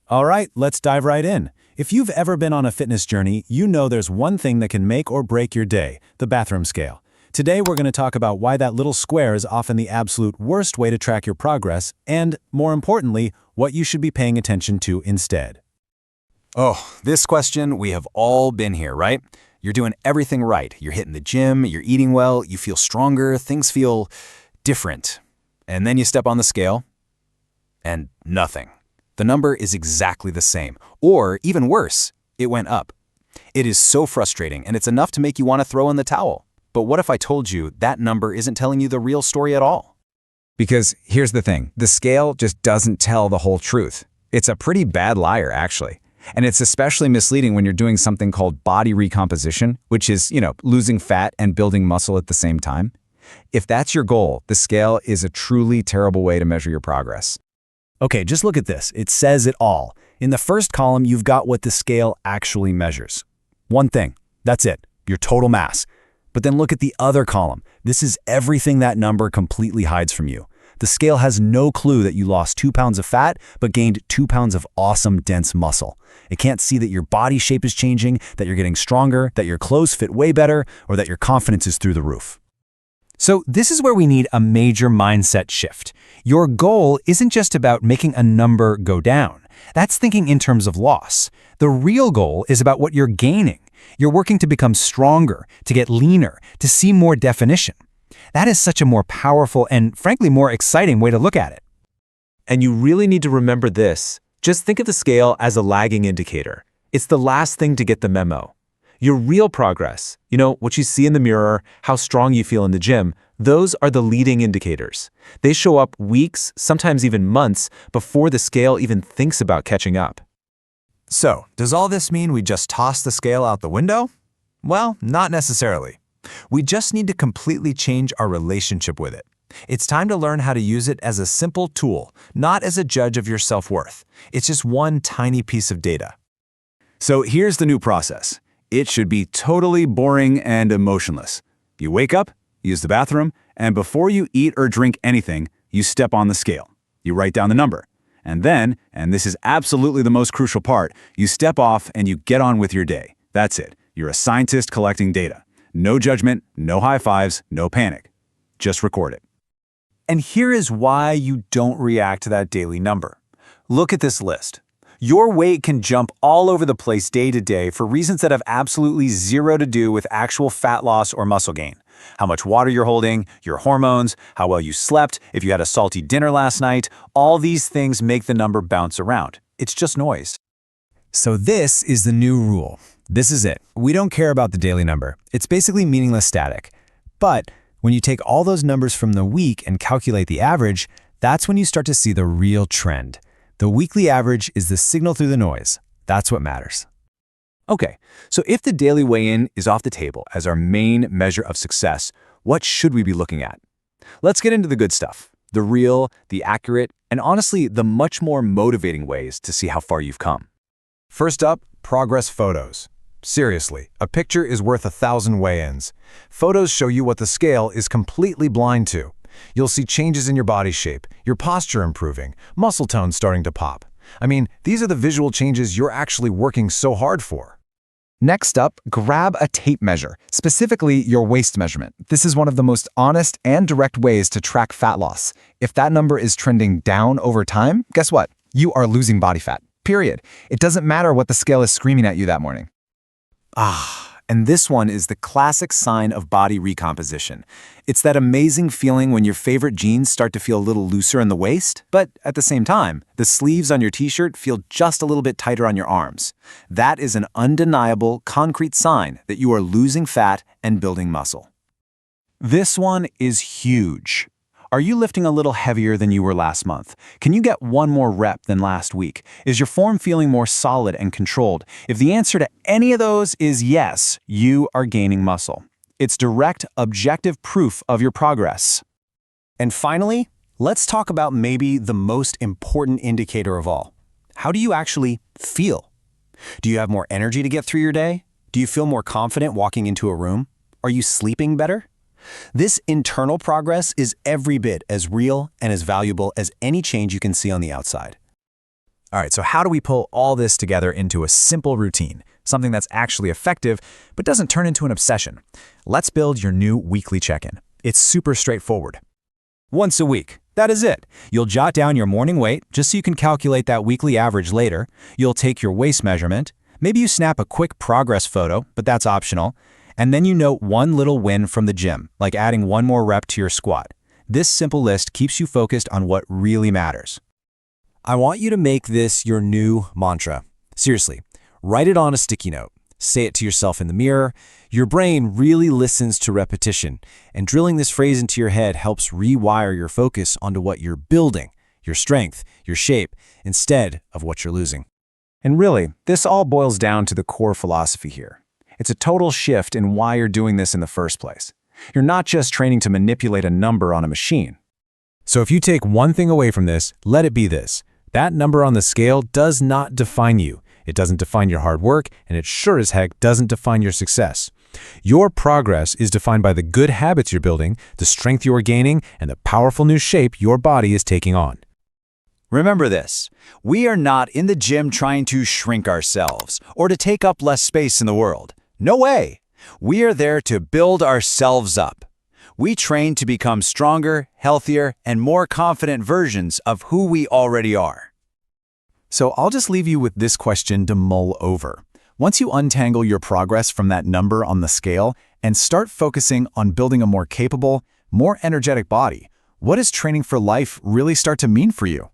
All right, let's dive right in. If you've ever been on a fitness journey, you know there's one thing that can make or break your day, the bathroom scale. Today, we're going to talk about why that little square is often the absolute worst way to track your progress, and, more importantly, what you should be paying attention to instead. Oh, this question, we have all been here, right? You're doing everything right. You're hitting the gym, you're eating well, you feel stronger, things feel different. And then you step on the scale, and nothing. The number is exactly the same. Or, even worse, it went up. It is so frustrating, and it's enough to make you want to throw in the towel. But what if I told you that number isn't telling you the real story at all? Because here's the thing, the scale just doesn't tell the whole truth. It's a pretty bad liar, actually. And it's especially misleading when you're doing something called body recomposition, which is, losing fat and building muscle at the same time. If that's your goal, the scale is a truly terrible way to measure your progress. Okay, just look at this. It says it all. In the first column, you've got what the scale actually measures. One thing. That's it. Your total mass. But then look at the other column. This is everything that number completely hides from you. The scale has no clue that you lost 2 pounds of fat, but gained 2 pounds of awesome, dense muscle. It can't see that your body shape is changing, that you're getting stronger, that your clothes fit way better, or that your confidence is through the roof. So this is where we need a major mindset shift. Your goal isn't just about making a number go down. That's thinking in terms of loss. The real goal is about what you're gaining. You're working to become stronger, to get leaner, to see more definition. That is such a more powerful and, frankly, more exciting way to look at it. And you really need to remember this. Just think of the scale as a lagging indicator. It's the last thing to get the memo. Your real progress, what you see in the mirror, how strong you feel in the gym, those are the leading indicators. They show up weeks, sometimes even months, before the scale even thinks about catching up. So, does all this mean we just toss the scale out the window? Well, not necessarily. We just need to completely change our relationship with it. It's time to learn how to use it as a simple tool, not as a judge of your self-worth. It's just one tiny piece of data. So here's the new process. It should be totally boring and emotionless. You wake up, use the bathroom, and before you eat or drink anything, you step on the scale. You write down the number. And then, and this is absolutely the most crucial part, you step off and you get on with your day. That's it. You're a scientist collecting data. No judgment, no high fives, no panic. Just record it. And here is why you don't react to that daily number. Look at this list. Your weight can jump all over the place day to day for reasons that have absolutely zero to do with actual fat loss or muscle gain. How much water you're holding, your hormones, how well you slept, if you had a salty dinner last night, all these things make the number bounce around. It's just noise. So this is the new rule. This is it. We don't care about the daily number. It's basically meaningless static. But when you take all those numbers from the week and calculate the average, that's when you start to see the real trend. The weekly average is the signal through the noise. That's what matters. Okay, so if the daily weigh-in is off the table as our main measure of success, what should we be looking at? Let's get into the good stuff. The real, the accurate, and honestly, the much more motivating ways to see how far you've come. First up, progress photos. Seriously, a picture is worth 1,000 weigh-ins. Photos show you what the scale is completely blind to. You'll see changes in your body shape, your posture improving, muscle tone starting to pop. I mean, these are the visual changes you're actually working so hard for. Next up, grab a tape measure, specifically your waist measurement. This is one of the most honest and direct ways to track fat loss. If that number is trending down over time, guess what? You are losing body fat, period. It doesn't matter what the scale is screaming at you that morning. And this one is the classic sign of body recomposition. It's that amazing feeling when your favorite jeans start to feel a little looser in the waist, but at the same time, the sleeves on your t-shirt feel just a little bit tighter on your arms. That is an undeniable, concrete sign that you are losing fat and building muscle. This one is huge. Are you lifting a little heavier than you were last month? Can you get one more rep than last week? Is your form feeling more solid and controlled? If the answer to any of those is yes, you are gaining muscle. It's direct, objective proof of your progress. And finally, let's talk about maybe the most important indicator of all. How do you actually feel? Do you have more energy to get through your day? Do you feel more confident walking into a room? Are you sleeping better? This internal progress is every bit as real and as valuable as any change you can see on the outside. All right, so how do we pull all this together into a simple routine, something that's actually effective but doesn't turn into an obsession? Let's build your new weekly check-in. It's super straightforward. Once a week. That is it. You'll jot down your morning weight just so you can calculate that weekly average later. You'll take your waist measurement. Maybe you snap a quick progress photo, but that's optional. And then you note one little win from the gym, like adding one more rep to your squat. This simple list keeps you focused on what really matters. I want you to make this your new mantra. Seriously, write it on a sticky note. Say it to yourself in the mirror. Your brain really listens to repetition, and drilling this phrase into your head helps rewire your focus onto what you're building, your strength, your shape, instead of what you're losing. And really, this all boils down to the core philosophy here. It's a total shift in why you're doing this in the first place. You're not just training to manipulate a number on a machine. So if you take one thing away from this, let it be this. That number on the scale does not define you. It doesn't define your hard work, and it sure as heck doesn't define your success. Your progress is defined by the good habits you're building, the strength you are gaining, and the powerful new shape your body is taking on. Remember this, we are not in the gym trying to shrink ourselves or to take up less space in the world. No way! We are there to build ourselves up. We train to become stronger, healthier, and more confident versions of who we already are. So I'll just leave you with this question to mull over. Once you untangle your progress from that number on the scale and start focusing on building a more capable, more energetic body, what does training for life really start to mean for you?